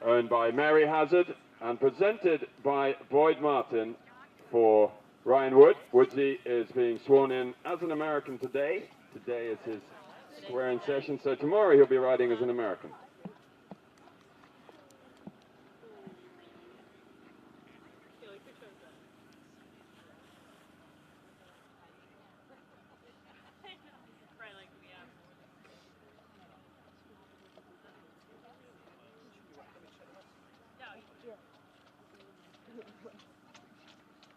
owned by Mary Hazard and presented by Boyd Martin for Ryan Wood. Woodsy is being sworn in as an American today. Today is his swearing session, so tomorrow he'll be riding as an American.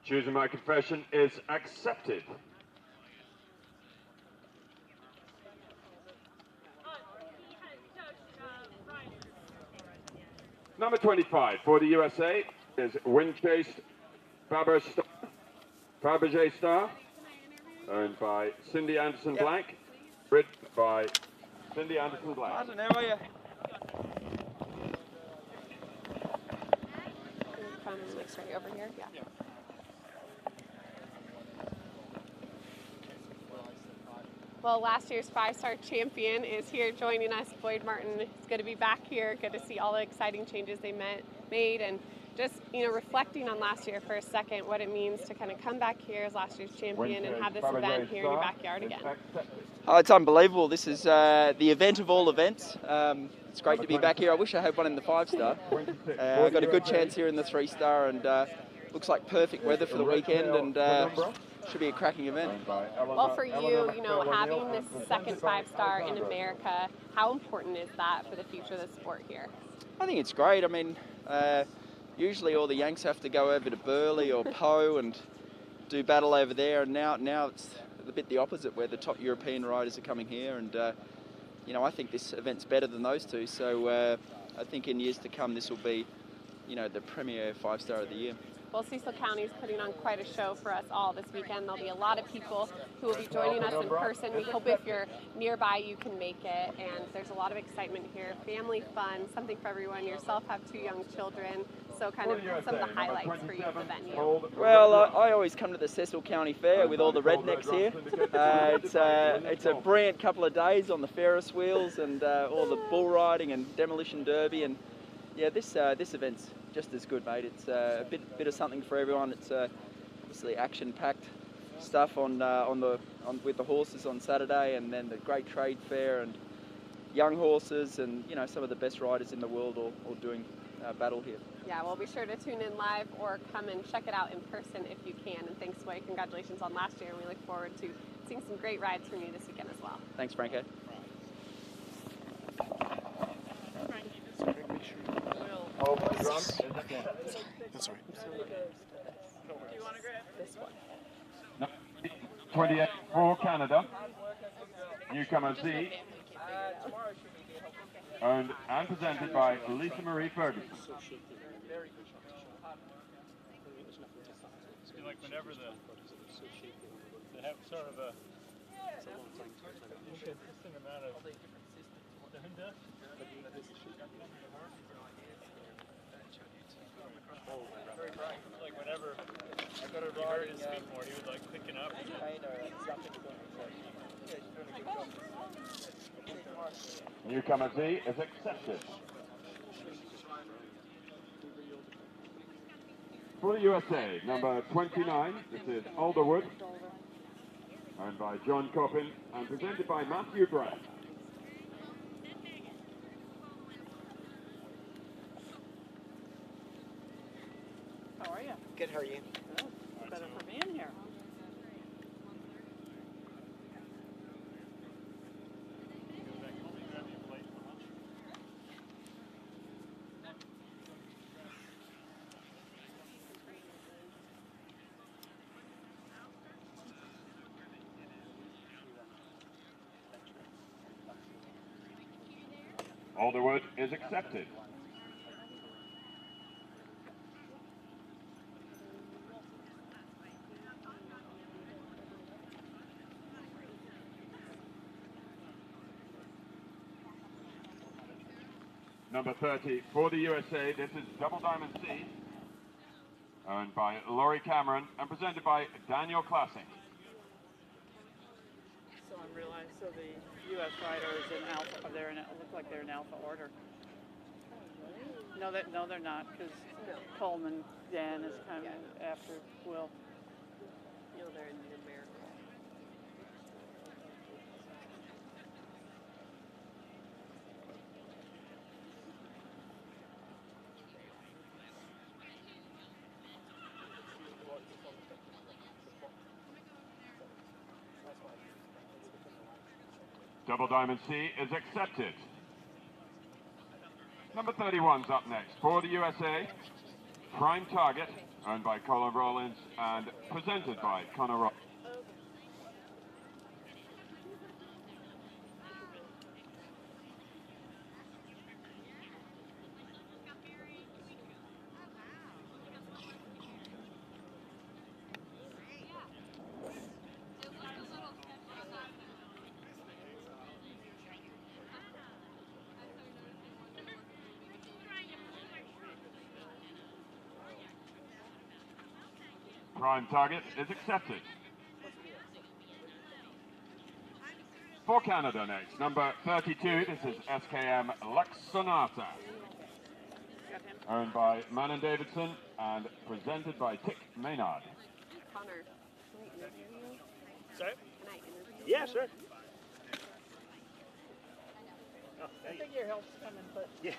Choosing my confession is accepted. Number 25 for the USA is Windchase Fabergé Star, owned by Cindy Anderson Black, ridden by Cindy Anderson Black. Martin, how are you? Come like straight over here, yeah. Well, last year's five-star champion is here joining us. Boyd Martin is good to be back here. Good to see all the exciting changes they made, and just reflecting on last year for a second, what it means to kind of come back here as last year's champion and have this event here in your backyard again. Oh, it's unbelievable. This is the event of all events. It's great to be back here. I wish I had one in the five-star. I got a good chance here in the three-star, and looks like perfect weather for the weekend, and should be a cracking event. Well, for you, having this second five-star in America, how important is that for the future of the sport here? I think it's great. I mean, usually all the Yanks have to go over to Burleigh or Poe and do battle over there, and now it's a bit the opposite, where the top European riders are coming here, and I think this event's better than those two. So I think in years to come, this will be, the premier five-star of the year. Well, Cecil County is putting on quite a show for us all this weekend. There'll be a lot of people who will be joining us in person. We hope if you're nearby you can make it, and there's a lot of excitement here. Family fun, something for everyone. Yourself have two young children, so kind of some of the highlights for you at the venue. Well, I always come to the Cecil County Fair with all the rednecks here. It's a brilliant couple of days on the Ferris wheels and all the bull riding and demolition derby, and yeah, this event's just as good, mate. It's a bit of something for everyone. It's obviously action-packed stuff with the horses on Saturday, and then the great trade fair and young horses, and some of the best riders in the world all doing battle here. Yeah, well, be sure to tune in live or come and check it out in person if you can. And thanks, Boyd. Congratulations on last year, and we look forward to seeing some great rides from you this weekend as well. Thanks, Franco. That's all right. Do you want to grab this one? 28 for Canada, newcomer Z, owned and presented by Lisa Marie Ferguson. Like whenever they have sort of a consistent amount of like whenever I got to heard his speak more, he was like picking up. Newcomer Z is accepted. For the USA, number 29, this is Alderwood, owned by John Coppin and presented by Matthew Brown. How are you? Good, how are you? Good. Better for being here. Alderwood is accepted. Number 30 for the USA, this is Double Diamond C, owned by Laurie Cameron and presented by Daniel Classic. So I realized, so the U.S. riders in alpha, look like they're in alpha order. No, they're not, because Coleman Dan is kind of after Will. No, they're in numerical. Double Diamond C is accepted. Number 31's up next for the USA. Prime Target, owned by Colin Rollins and presented by Connor Rollins. Prime Target is accepted. For Canada next, number 32, this is SKM Lux Sonata, owned by Manon Davidson and presented by Tick Maynard. Connor, can I interview you? Sorry? Can I interview you? Yeah, sure. Oh, I think your help's coming, but yeah.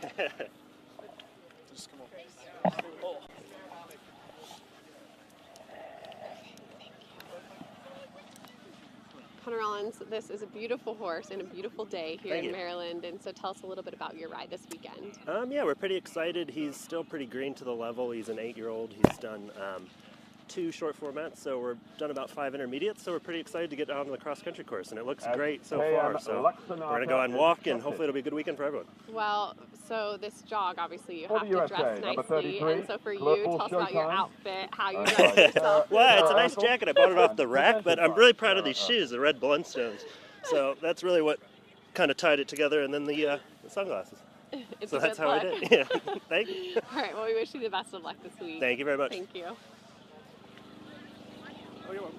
Just come on. Oh. Connor Rollins, this is a beautiful horse and a beautiful day here Thank in you. Maryland, and so tell us a little bit about your ride this weekend. Yeah, we're pretty excited. He's still pretty green to the level. He's an 8-year-old. He's done 2 short formats, so we're done about 5 intermediates, so we're pretty excited to get out on the cross-country course, and it looks great so far. So we're going to go on walk, and hopefully it'll be a good weekend for everyone. Well, so this jog, obviously you For have the to USA, dress number nicely, 33, and so for you, Global tell us about your Showtime. outfit, how you dress yourself. Well, it's a nice jacket. I bought it off the rack, but I'm really proud of these shoes, the red Blundstones. So that's really what kind of tied it together, and then the sunglasses. It's So a that's good how look. I did. Yeah. Thank you. All right, well, we wish you the best of luck this week. Thank you very much. Thank you. Oh, you're welcome.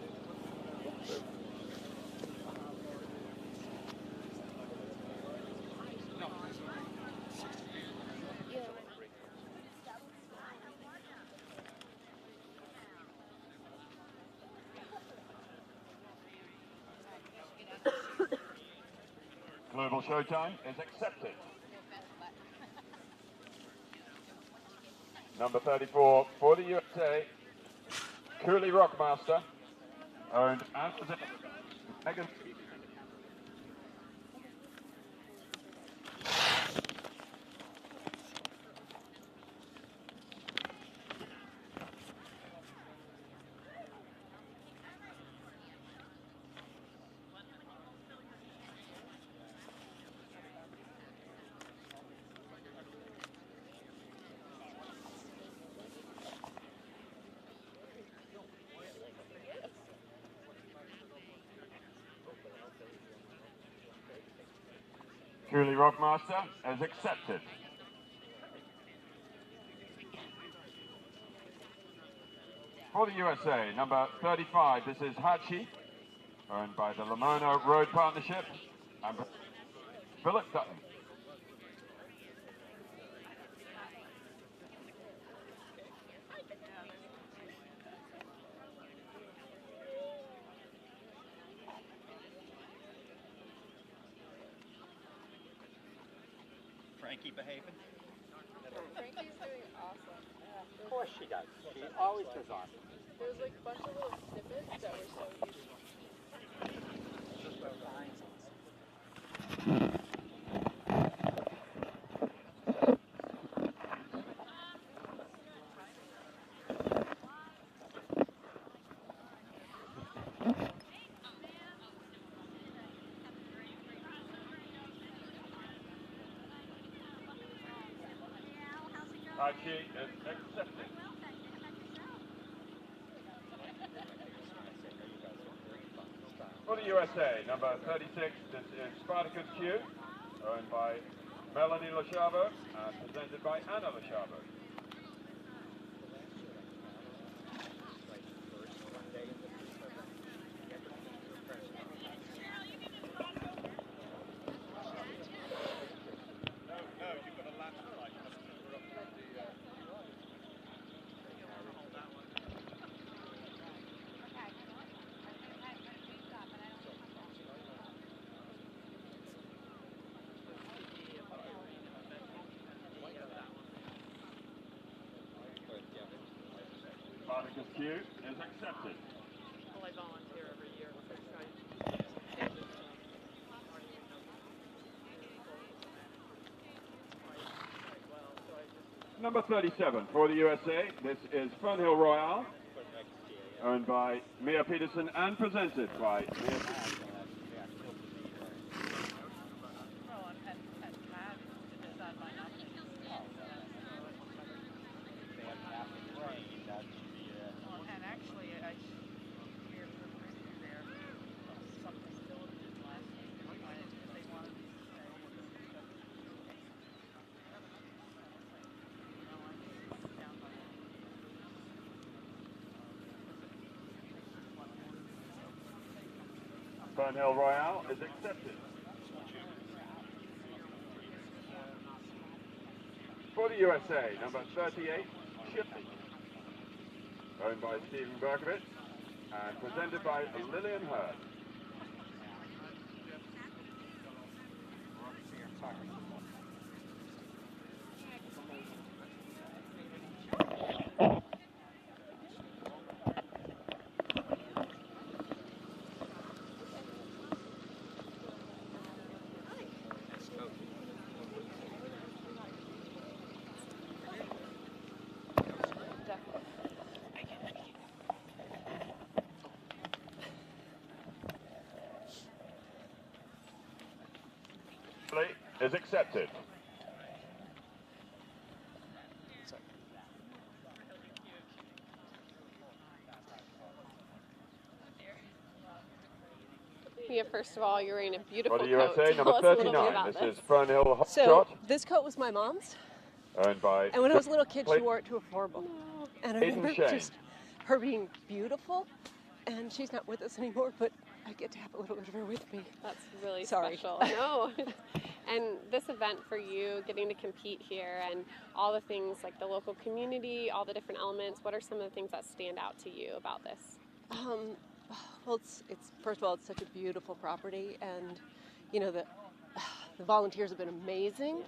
Global Showtime is accepted. Number 34 for the USA, Cooley Rockmaster, owned and presented by Megan. Cooley Rockmaster is accepted. For the USA, number 35, this is Hachi, owned by the Lamona Road Partnership, and Philip Dutton. Frankie behaving? Frankie's doing awesome. Yeah. Of course she does. She always does awesome. There was like a bunch of little snippets that were so useful. Hachi is accepted. For the USA, number 36, this is Spartacus Q, owned by Melanie Lachavo and presented by Anna Lachavo. Spartacus Q is accepted. Well, I volunteer every year, so Number 37 for the USA. This is Fernhill Royale, owned by Mia Peterson and presented by Mia Peterson. Fernhill Royale is accepted. For the USA, number 38, Shipley, owned by Stephen Berkovitz and presented by Lillian Hurd. Is accepted. Mia, first of all, you're wearing a beautiful For the coat. USA, Tell number us a little bit 39. about This is Fernhill Hot So Shot, this coat was my mom's, owned by and when I was a little kid, she Blake- wore it to a formal. And I Aiden remember Shane. just her being beautiful, and she's not with us anymore, but I get to have a little bit of her with me. That's really Sorry. special. No. And this event for you, getting to compete here and all the things like the local community, all the different elements, what are some of the things that stand out to you about this? Well, it's first of all, it's such a beautiful property, and you know the volunteers have been amazing.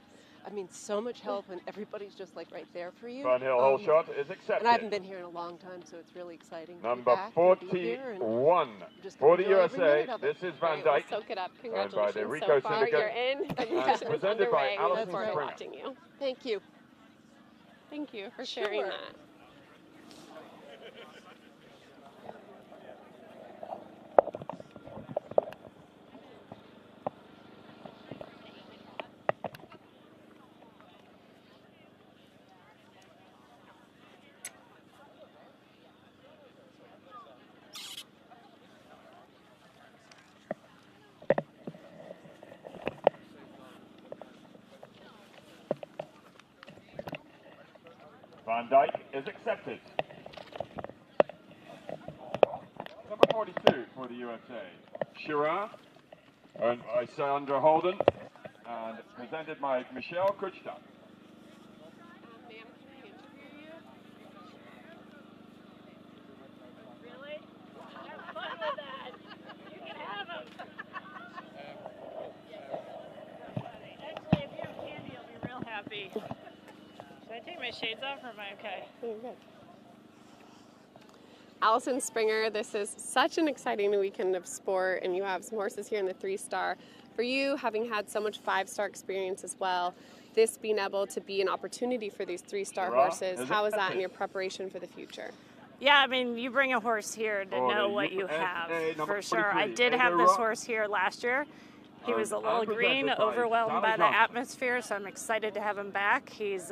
I mean, so much help, and everybody's just like right there for you. Fernhill Hole Shot is accepted. And I haven't been here in a long time, so it's really exciting. to be Number back and be here and 41 just for the enjoy every USA. minute of it. This is Van Great, well, Dyke, soak it up. owned by the Congratulations Rico so far. Syndicate, You're in. Competition is presented by underway. We Alison look forward to Springer. watching you. Thank you. Thank you for sharing Sure. that. Van Dyke is accepted. Number 42 for the USA, Shiraz, owned by Sandra Holden and presented by Michelle Kuchta. Ma'am, can I interview you? Really? Have fun with that. You can have them. Actually, if you have candy, I'll be real happy. Should I take my shades off or am I okay? Oh, you're good. Alison Springer, this is such an exciting weekend of sport, and you have some horses here in the 3-star. For you, having had so much 5-star experience as well, this being able to be an opportunity for these 3-star horses, how is that in your preparation for the future? Yeah, I mean, you bring a horse here to know what you have, for sure. I did have this horse here last year. He was a little green, overwhelmed by the atmosphere, so I'm excited to have him back. He's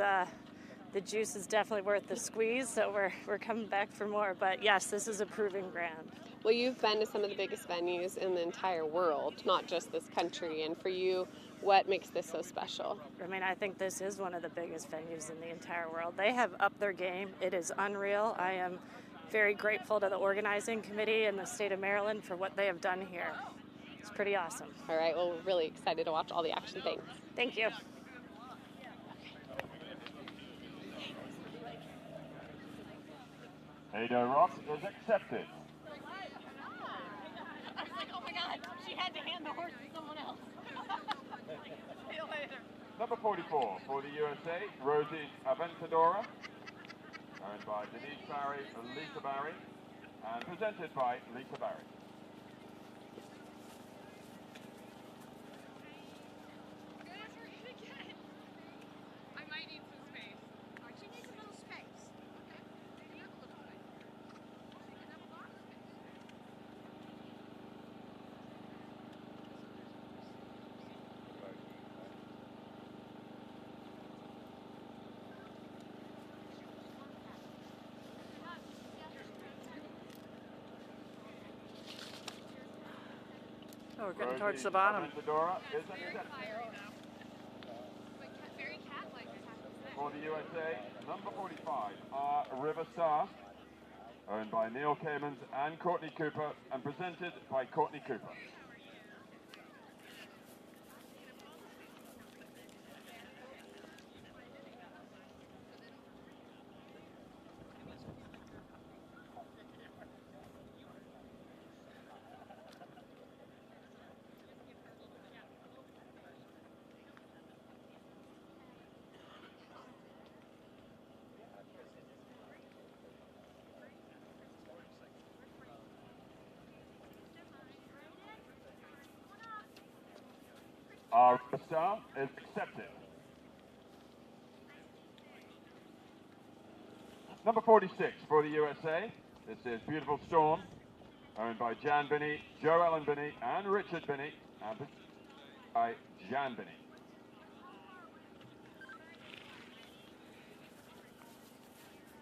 the juice is definitely worth the squeeze, so we're coming back for more. But yes, this is a proving ground. Well, you've been to some of the biggest venues in the entire world, not just this country. And for you, what makes this so special? I mean, I think this is one of the biggest venues in the entire world. They have upped their game. It is unreal. I am very grateful to the organizing committee in the state of Maryland for what they have done here. It's pretty awesome. All right, well, we're really excited to watch all the action. Thanks. Thank you. Ada Rock is accepted. I was like, oh my God, she had to hand the horse to someone else. See you later. Number 44 for the USA, Rosie Aventadora, owned by Denise Barry, Lisa Barry, and presented by Lisa Barry. Oh, we're getting towards the bottom. For the USA, number 45, our River Star, owned by Neil Kamens and Courtney Cooper, and presented by Courtney Cooper. Our star is accepted. Number 46 for the USA. This is Beautiful Storm, owned by Jan Binney, Joe Ellen Binney, and Richard Binney, and by Jan Binney.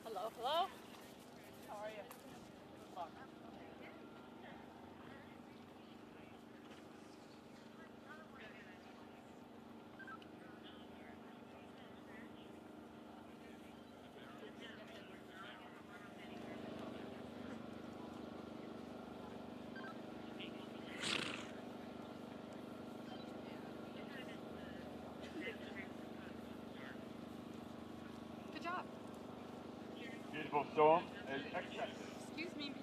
Hello, hello. How are you? Good job. Beautiful Storm is accepted. Excuse me.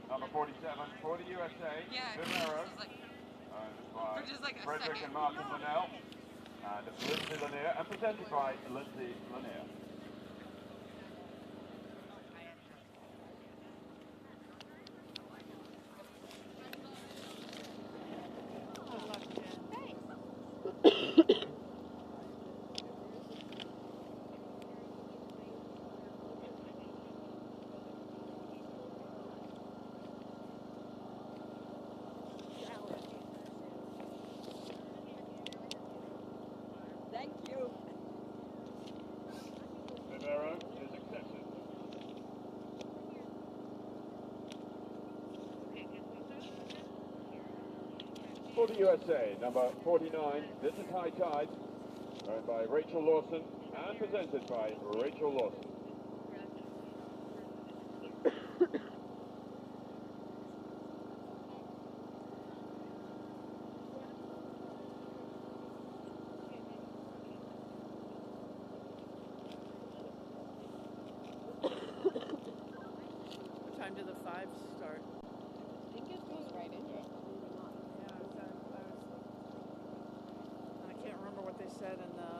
Number 47 for the USA, Vivero, owned by Frederick and Martin Linnell, and Lindsay Lanier, and presented by Lindsay Lanier. Thank you. Vivero is accepted. For the USA, number 49, This is High Tide, owned by Rachel Lawson, and presented by Rachel Lawson. What time did the 5 start? I think it goes right into it. Yeah, I can't remember what they said in the.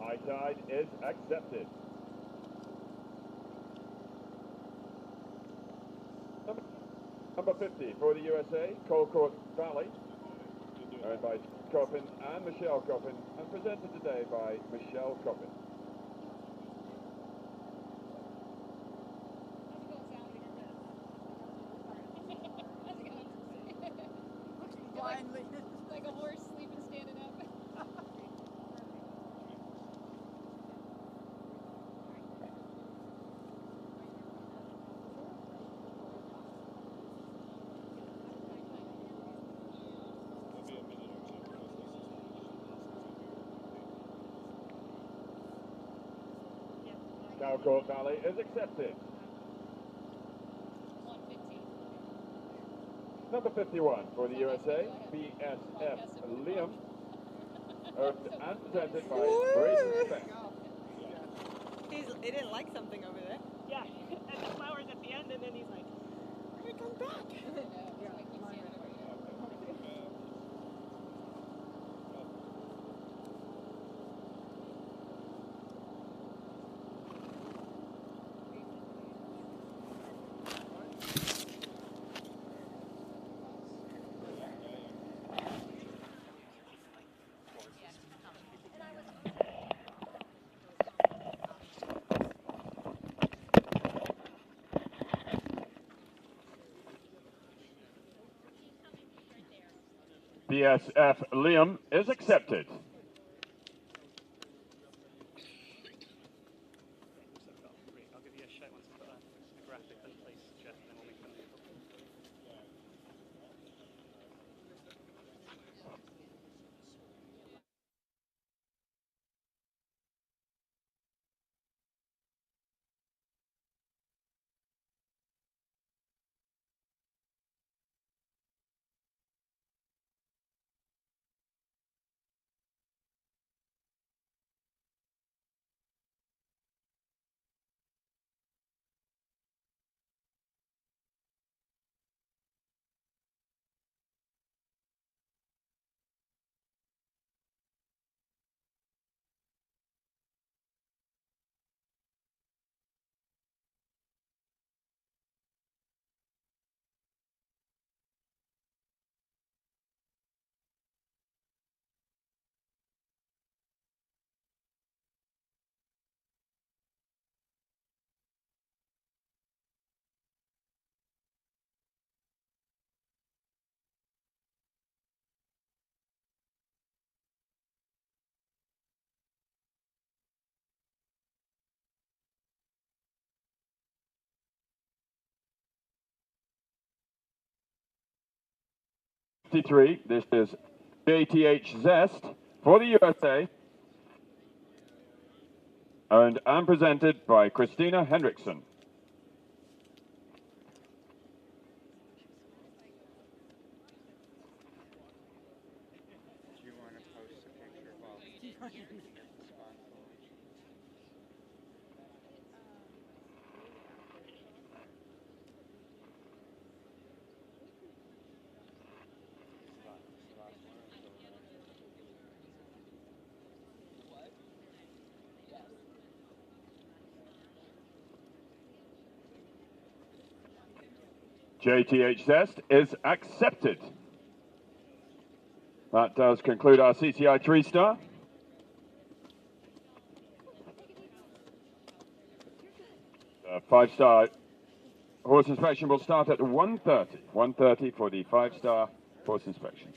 High Tide is accepted. Number 50 for the USA, Colcourt Valley, owned by Coppin and Michelle Coppin, and presented today by Michelle Coppin. Blindly. Like a horse sleeping standing up. Colcourt Valley is accepted. 115. Number 51 for the USA, BSF Liam, owned and presented by Braden Speck. He didn't like something over there. Yeah, and the flowers at the end, and then he's like, "I'm gonna come back." PSF Liam is accepted. I'll give you a shout once I've got a graphic in place, Jeff, and then we'll make them. 53. This is JTH Zest for the USA. Owned and presented by Christina Hendrickson. Do you want to post a picture while you get the spot? JTH Zest is accepted. That does conclude our CCI 3-star. The 5-star horse inspection will start at 1:30. 1:30 for the 5-star horse inspection.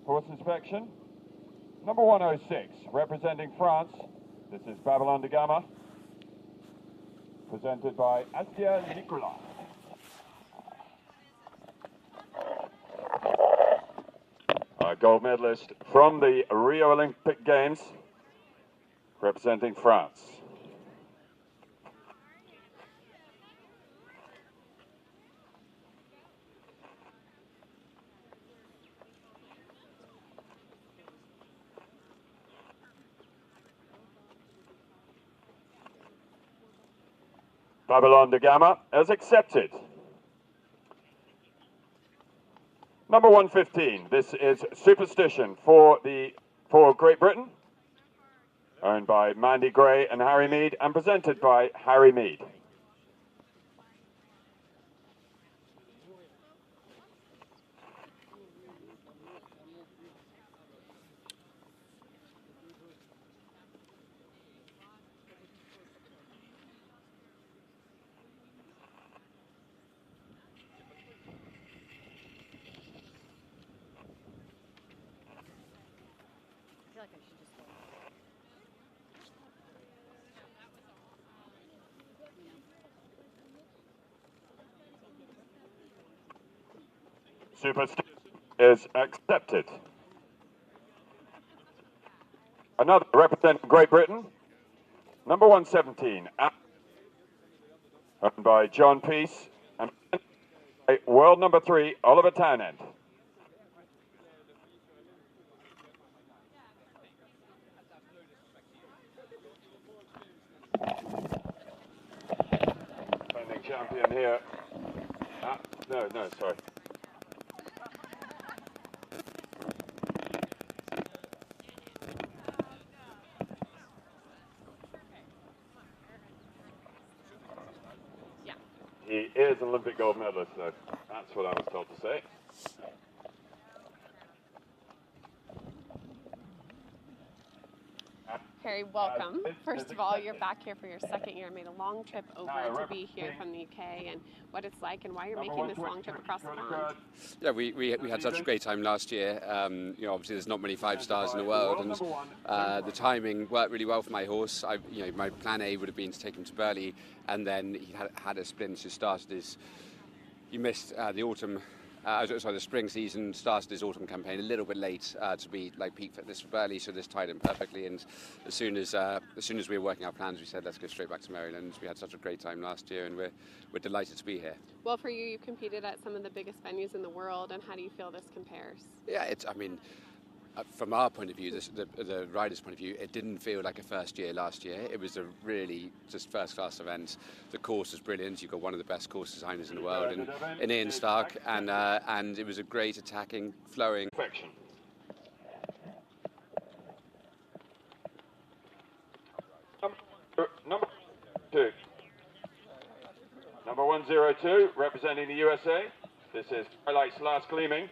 horse inspection. Number 106, representing France. This is Babylon de Gama, presented by Astia Nicolas. A gold medalist from the Rio Olympic Games, representing France. Babylon de Gama as accepted. Number 115, this is Superstition for Great Britain, owned by Mandy Gray and Harry Mead, and presented by Harry Mead. Superstition is accepted. Another representing Great Britain, number 117, owned by John Peace, and world number 3, Oliver Townend. Defending champion here. No, sorry. He is an Olympic gold medalist, though. That's what I was told to say. Harry, welcome. First of all, you're back here for your second year. Made a long trip over to be here from the UK, and what it's like and why you're making this long trip across the pond. Yeah, we had such a great time last year. Obviously there's not many 5-stars in the world, and the timing worked really well for my horse. My plan A would have been to take him to Burghley, and then he had a sprint. So he missed the spring season, started his autumn campaign a little bit late to be like peak fitness for Burghley, so this tied him perfectly. And as soon as we were working our plans, we said let's go straight back to Maryland. We had such a great time last year, and we're delighted to be here. Well, for you competed at some of the biggest venues in the world, and how do you feel this compares? Yeah, from our point of view, the rider's point of view, it didn't feel like a first year last year. It was a really just first-class event. The course was brilliant. You've got one of the best course designers in the world in Ian Stark, and it was a great attacking, flowing. Number 2. Number 102, representing the USA. This is Highlights Last Gleaming,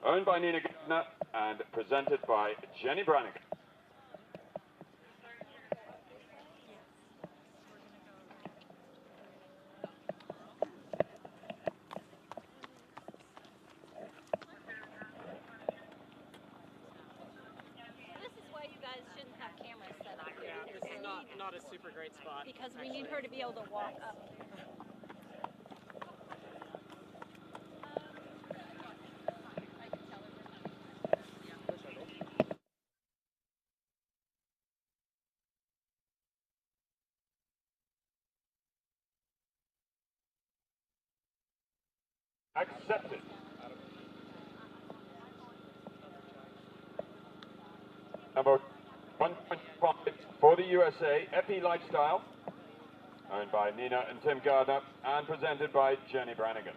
owned by Nina Gardner and presented by Jenny Brannigan. This is why you guys shouldn't have cameras set up here. Yeah, this is not a super great spot. Because we need her to be able to walk up. Accepted. Number 125 for the USA, Epi Lifestyle, owned by Nina and Tim Gardner, and presented by Jenny Brannigan.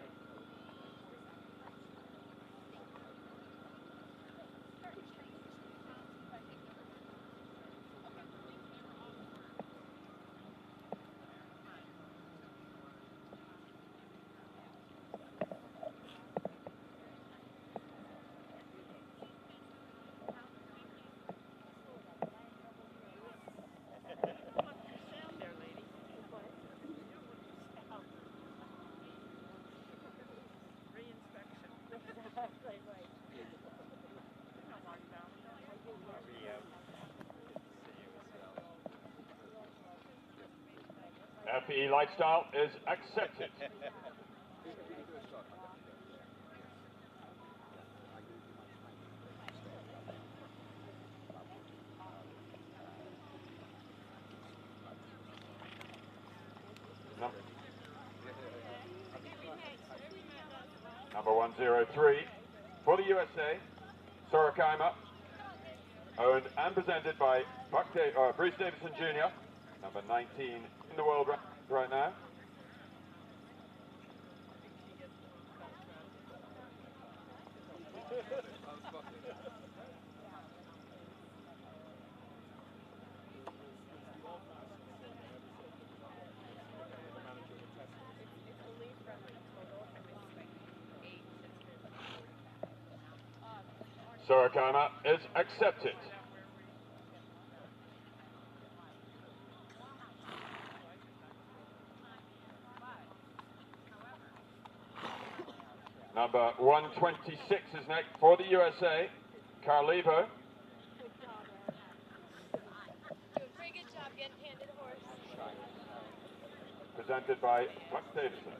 FE Lifestyle is accepted. Number 103 for the USA, Sorakaima, owned and presented by Bruce Davison Jr., number 19 in the world right now. Sorakaima is accepted. Number 126 is next for the USA, Carlevo. Pretty good job getting handed a horse. Presented by Buck Davison.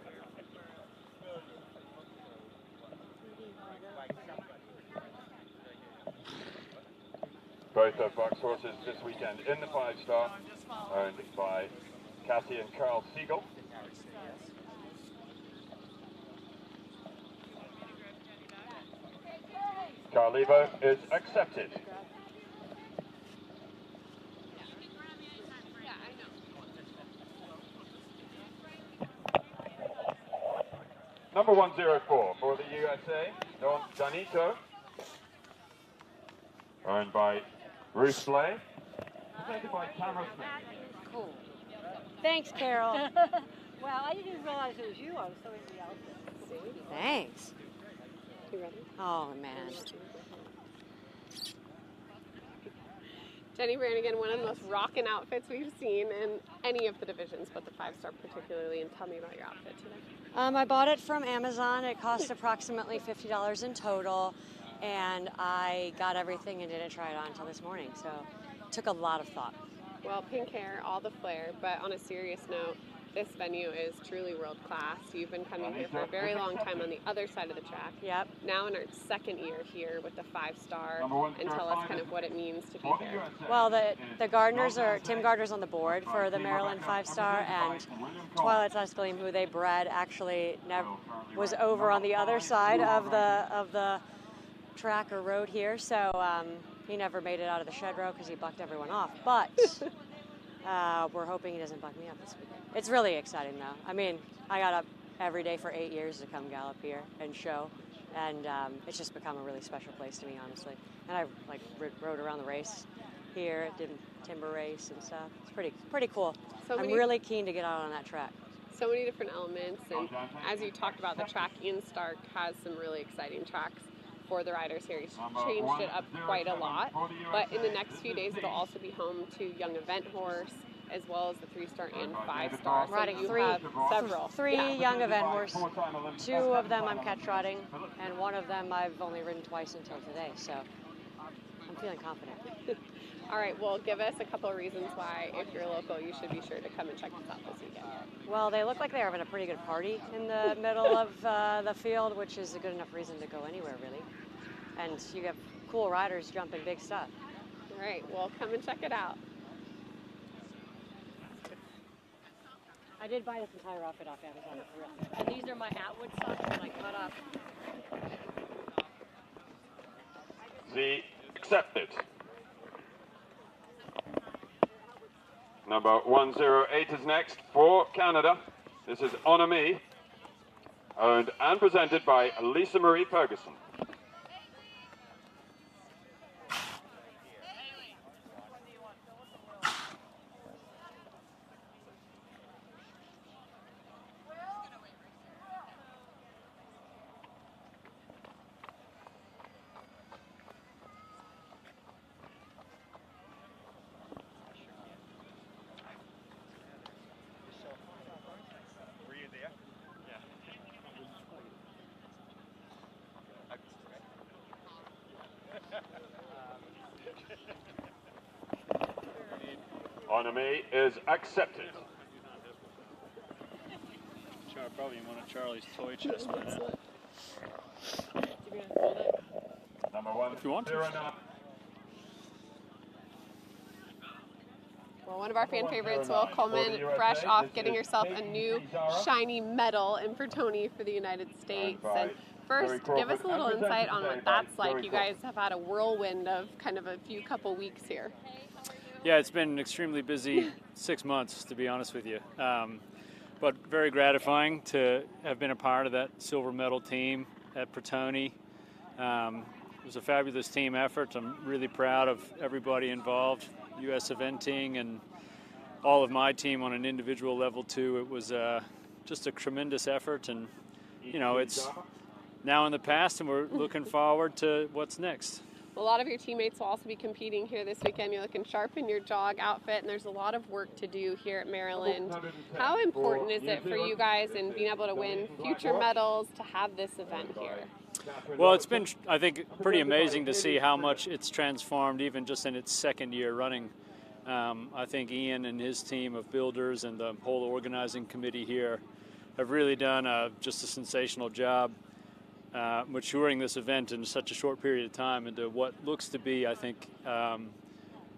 Both of Buck's horses this weekend in the 5-star, owned by Cassie and Carl Siegel. Carlevo is accepted. Number 104 for the USA, Don Danito, owned by Bruce Blay, presented by Tamara Smith. Cool. Thanks, Carol. Well, I didn't realize it was you. I was so into the outfit. Thanks. You ready? Oh, man. Jenny Brannigan, one of the most rockin' outfits we've seen in any of the divisions, but the 5-star particularly. And tell me about your outfit today. I bought it from Amazon. It cost approximately $50 in total, and I got everything and didn't try it on until this morning, so it took a lot of thought. Well, pink hair, all the flair, but on a serious note, this venue is truly world class. You've been coming here for a very long time on the other side of the track. Yep. Now in our second year here with the 5-star, and tell us kind of what it means to be here. Well, the Gardners are, Tim Gardner's on the board for the Maryland 5-star, and Twilight Tuscalene, who they bred, actually was over on the other side of the track or road here, so he never made it out of the shed row because he bucked everyone off. But we're hoping he doesn't buck me up this weekend. It's really exciting, though. I mean, I got up every day for 8 years to come gallop here and show, and it's just become a really special place to me, honestly. And I rode around the race here, did a timber race and stuff. It's pretty cool. I'm really keen to get out on that track. So many different elements, and as you talked about, the track in Stark has some really exciting tracks for the riders here. He's changed it up quite a lot, but in the next few days it'll also be home to Young Event Horse, as well as the 3-star and 5-star. So Riding you have several. Three Young Event Horse. 2 of them I'm catch riding, and 1 of them I've only ridden twice until today, so I'm feeling confident. All right, well, give us a couple of reasons why, if you're local, you should be sure to come and check this out this weekend. Well, they look like they're having a pretty good party in the middle of the field, which is a good enough reason to go anywhere, really. And you have cool riders jumping big stuff. All right, well, come and check it out. I did buy this entire outfit off Amazon for real. And these are my Atwood socks that I cut up. The accepted. Number 108 is next for Canada. This is Honor Me, owned and presented by Lisa Marie Ferguson. Honor Me is accepted. probably in one of Charlie's toy chests by now. Number 1, if you want to. Well, one of our fan favorites, Will Coleman, fresh off getting yourself a new shiny medal in Bertoni for the United States. And first, give us a little insight on what that's like. You guys have had a whirlwind of kind of a couple weeks here. Yeah, it's been an extremely busy 6 months, to be honest with you. But very gratifying to have been a part of that silver medal team at Bertoni. It was a fabulous team effort. I'm really proud of everybody involved, U.S. Eventing and all of my team on an individual level too. It was just a tremendous effort, and you know, it's now in the past and we're looking forward to what's next. A lot of your teammates will also be competing here this weekend. You're looking sharp in your jog outfit, and there's a lot of work to do here at Maryland. How important is it for you guys in being able to win future medals to have this event here? Well, it's been, I think, pretty amazing to see how much it's transformed even just in its second year running. I think Ian and his team of builders and the whole organizing committee here have really done just a sensational job maturing this event in such a short period of time into what looks to be, I think,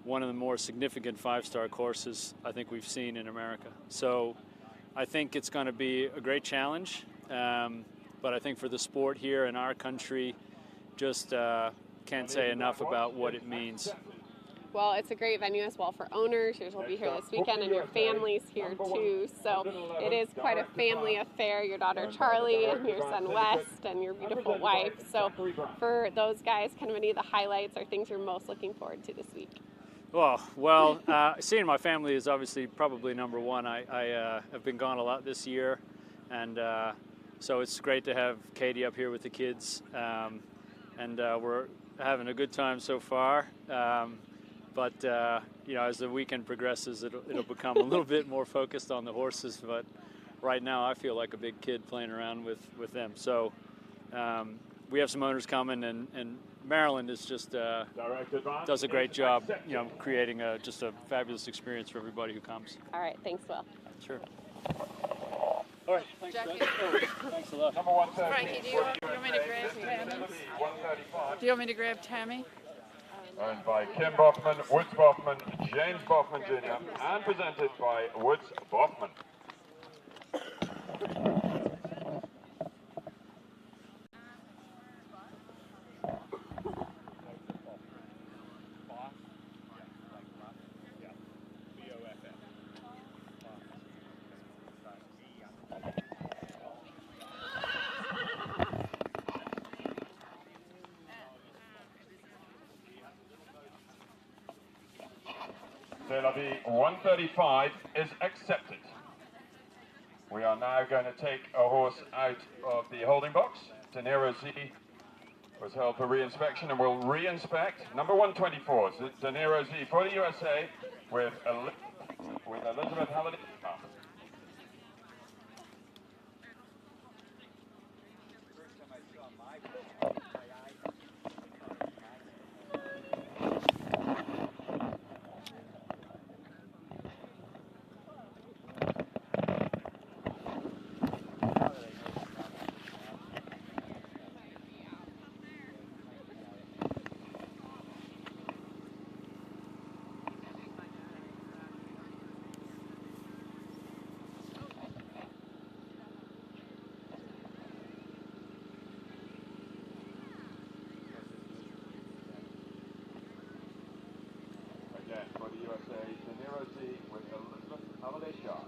one of the more significant five-star courses I think we've seen in America. So I think it's going to be a great challenge, but I think for the sport here in our country, just can't say enough about what it means. Well, it's a great venue as well for owners. Yours will be here this weekend, and your family's here too. So it is quite a family affair. Your daughter Charlie and your son West and your beautiful wife. So for those guys, kind of any of the highlights or things you're most looking forward to this week? Well, seeing my family is obviously probably number one. I have been gone a lot this year, and so it's great to have Katie up here with the kids, and we're having a good time so far. But you know, as the weekend progresses, it'll become a little bit more focused on the horses. But right now, I feel like a big kid playing around with them. So we have some owners coming, and Maryland is just does a great job, you know, creating just a fabulous experience for everybody who comes. All right, thanks, Will. Sure. All right, thanks, Fred. Thanks a lot. Frankie, do you want me to grab Tammy? Do you want me to grab Tammy? Owned by Kim Boffman, Woods Boffman, James Boffman Jr., and presented by Woods Boffman. CCI 135 is accepted. We are now going to take a horse out of the holding box. De Niro Z was held for re-inspection, and we'll re-inspect number 124, De Niro Z for the USA with Elizabeth Halliday. For the USA, De Niro Z with Elizabeth Halliday Shaw.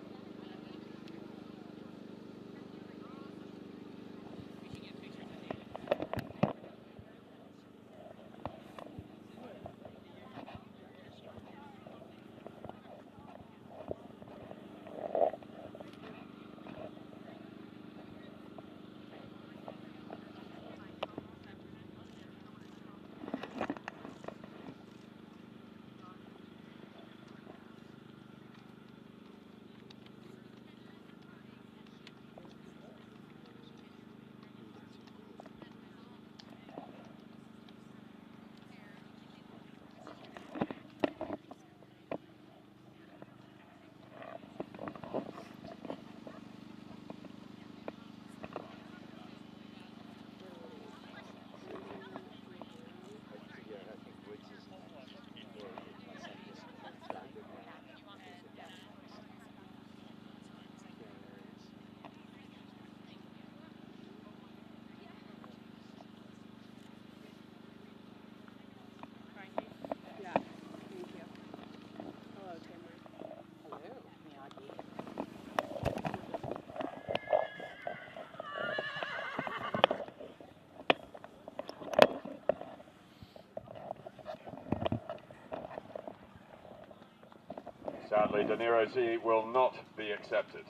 Sadly, De Niro Z will not be accepted.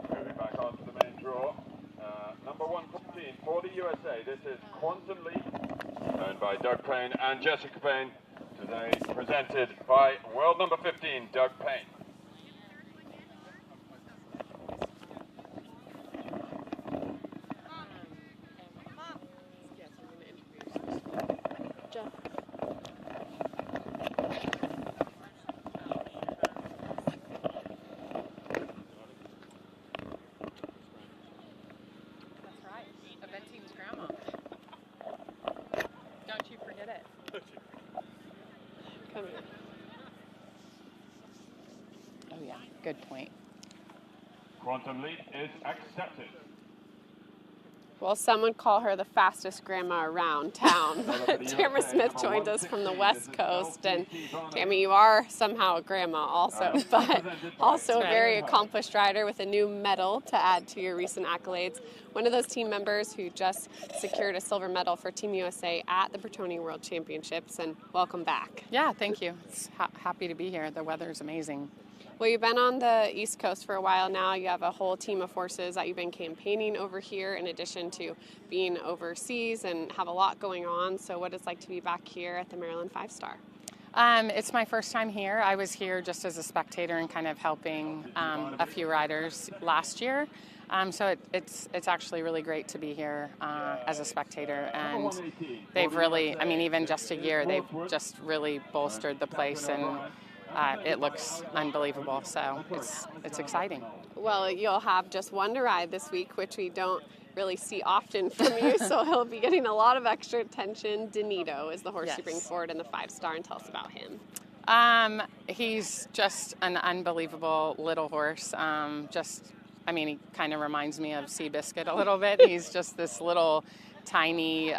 Moving back onto the main draw. Number 114 for the USA. This is Quantum Leap, owned by Doug Payne and Jessica Payne. Today presented by world number 15, Doug Payne. Don't you forget it. Come here. Oh yeah, good point. Quantum Leap is accepted. Well, some would call her the fastest grandma around town. Tamara Smith joined us from the West Coast, and Tammy, you are somehow a grandma also, but also a very accomplished rider with a new medal to add to your recent accolades. One of those team members who just secured a silver medal for Team USA at the Bertoni World Championships, and welcome back. Yeah, thank you. It's happy to be here. The weather's amazing. Well, you've been on the East Coast for a while now. You have a whole team of horses that you've been campaigning over here in addition to being overseas and have a lot going on. So what it's like to be back here at the Maryland 5-Star? It's my first time here. I was here just as a spectator and kind of helping a few riders last year. So it's actually really great to be here as a spectator, and they've really, I mean, even just a year, they've just really bolstered the place, and it looks unbelievable. So it's exciting. Well, you'll have just one to ride this week, which we don't really see often from you, so he'll be getting a lot of extra attention. Donito is the horse you bring forward in the 5-Star, and tell us about him. He's just an unbelievable little horse. I mean, he kind of reminds me of Seabiscuit a little bit. He's just this little, tiny,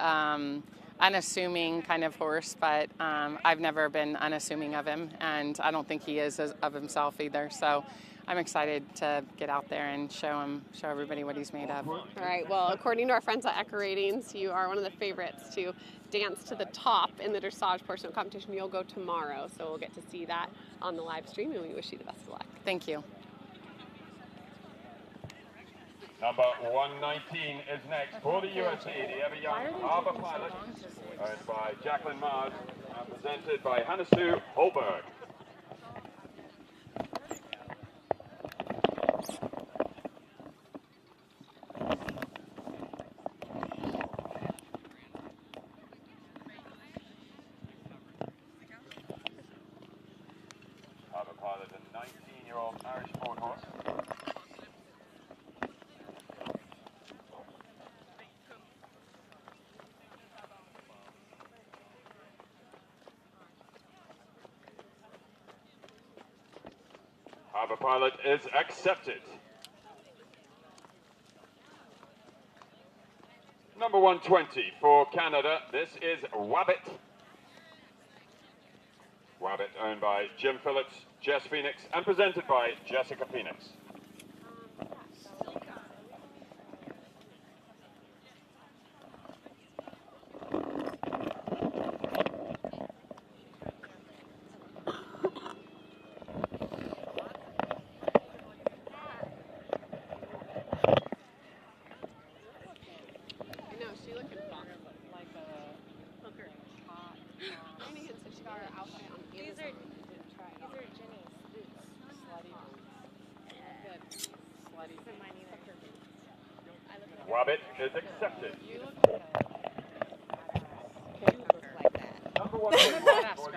unassuming kind of horse, but I've never been unassuming of him, and I don't think he is of himself either. So I'm excited to get out there and show everybody what he's made of. All right. Well, according to our friends at Echo Ratings, you are one of the favorites to dance to the top in the dressage portion of the competition. You'll go tomorrow, so we'll get to see that on the live stream, and we wish you the best of luck. Thank you. Number 119 is next for the USA, the ever-young Harbour Pilot, owned by Jacqueline Mars, and presented by Hannah-Sue Holberg. Harbour Pilot, a 19-year-old Irish-born horse. Harbour Pilot is accepted. Number 120 for Canada, this is Wabbit. Wabbit, owned by Jim Phillips, Jess Phoenix, and presented by Jessica Phoenix. Wabbit is accepted. Number 1 for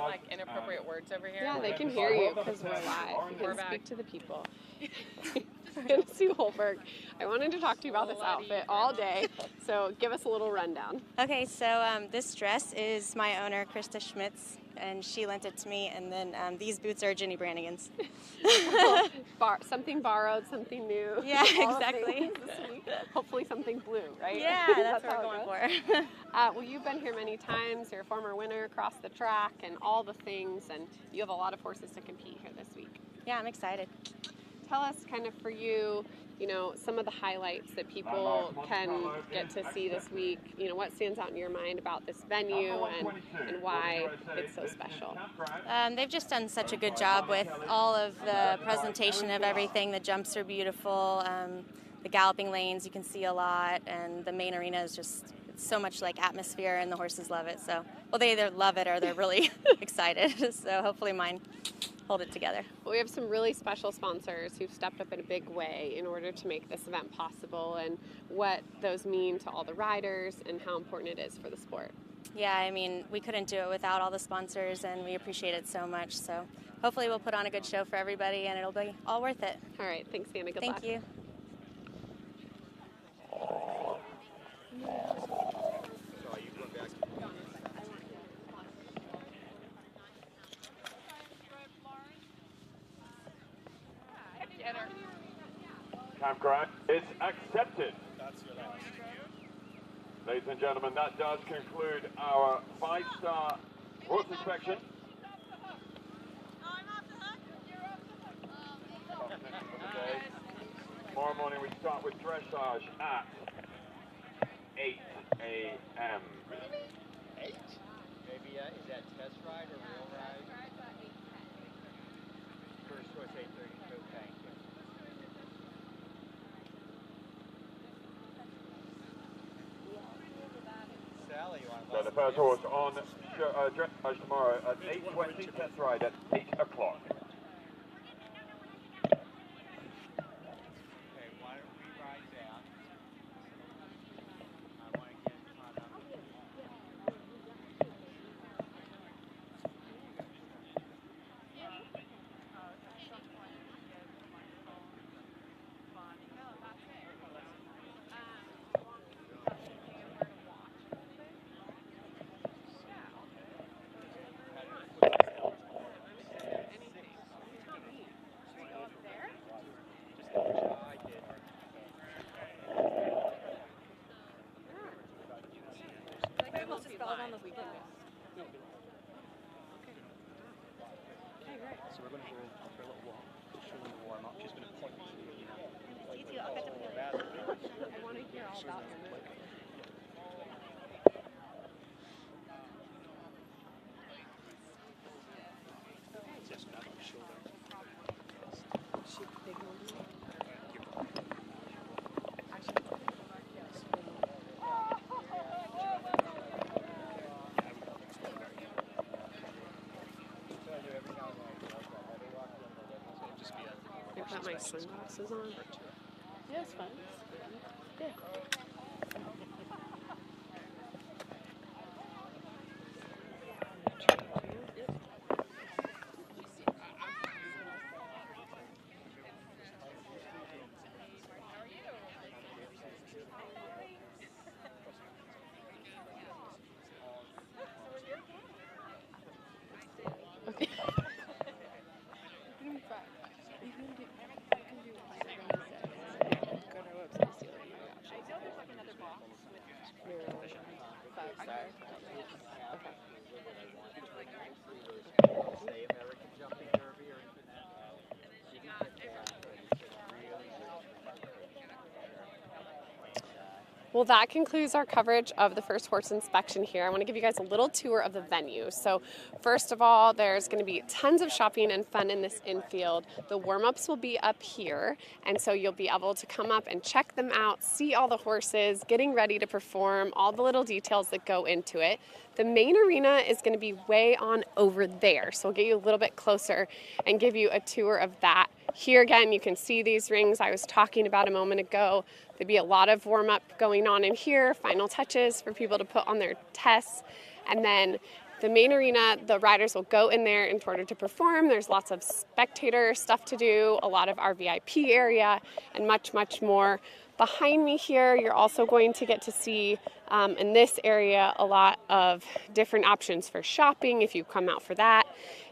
Like inappropriate words over here? Yeah, they can hear you because we're live. You can speak to the people. Hannah-Sue Holberg, I wanted to talk to you about this outfit all day, so give us a little rundown. Okay, so this dress is my owner, Krista Schmitz, and she lent it to me, and then these boots are Ginny Brannigan's. Something borrowed, something new. Yeah, exactly. Hopefully something blue, right? Yeah, that's what we're going for. Well, you've been here many times. You're a former winner across the track and all the things, and you have a lot of horses to compete here this week. Yeah, I'm excited. Tell us kind of for you, you know, some of the highlights that people can get to see this week. You know, what stands out in your mind about this venue and why it's so special? They've just done such a good job with all of the presentation of everything. The jumps are beautiful. The galloping lanes, you can see a lot, and the main arena is just, it's so much like atmosphere, and the horses love it. So, well, they either love it or they're really excited. So hopefully mine hold it together. Well, we have some really special sponsors who've stepped up in a big way in order to make this event possible, and what those mean to all the riders and how important it is for the sport. Yeah, I mean, we couldn't do it without all the sponsors, and we appreciate it so much. So hopefully we'll put on a good show for everybody, and it'll be all worth it. All right, thanks, Anna. Good luck. Thank you. Time crack is accepted. Ladies and gentlemen, that does conclude our 5-star horse inspection. Tomorrow morning we start with dressage at 8 a.m. 8? Maybe, is that test ride or real ride? First horse 8:30. Okay. Sally, you want to So the first horse on dressage tomorrow at 8:20, test ride at 8 o'clock. So we're going to go for a little walk, just show them the warm up. She's going to point me to the I want to hear all about your move. Just grab on the shoulder. Big one. I put my sunglasses on. Yeah, it's fun. Yeah. Okay. Well, that concludes our coverage of the first horse inspection here. I want to give you guys a little tour of the venue. So first of all, there's going to be tons of shopping and fun in this infield. The warm-ups will be up here, and so you'll be able to come up and check them out, see all the horses, getting ready to perform, all the little details that go into it. The main arena is going to be way on over there, so we'll get you a little bit closer and give you a tour of that. Here again, you can see these rings I was talking about a moment ago. There'll be a lot of warm-up going on in here, final touches for people to put on their tests. And then the main arena, the riders will go in there in order to perform. There's lots of spectator stuff to do, a lot of our VIP area, and much, much more. Behind me here, you're also going to get to see in this area a lot of different options for shopping if you come out for that.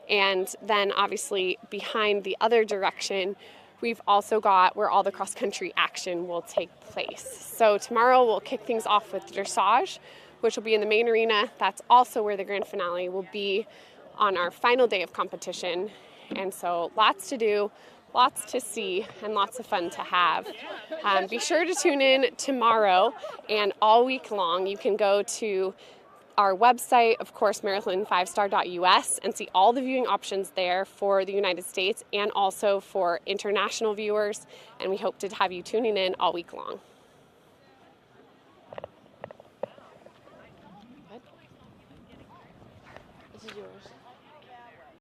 And then obviously behind the other direction, we've also got where all the cross-country action will take place. So tomorrow we'll kick things off with dressage, which will be in the main arena. That's also where the grand finale will be on our final day of competition. And so lots to do, lots to see and lots of fun to have. Be sure to tune in tomorrow and all week long. You can go to our website, of course, maryland5star.us, and see all the viewing options there for the United States and also for international viewers. And we hope to have you tuning in all week long. This is yours.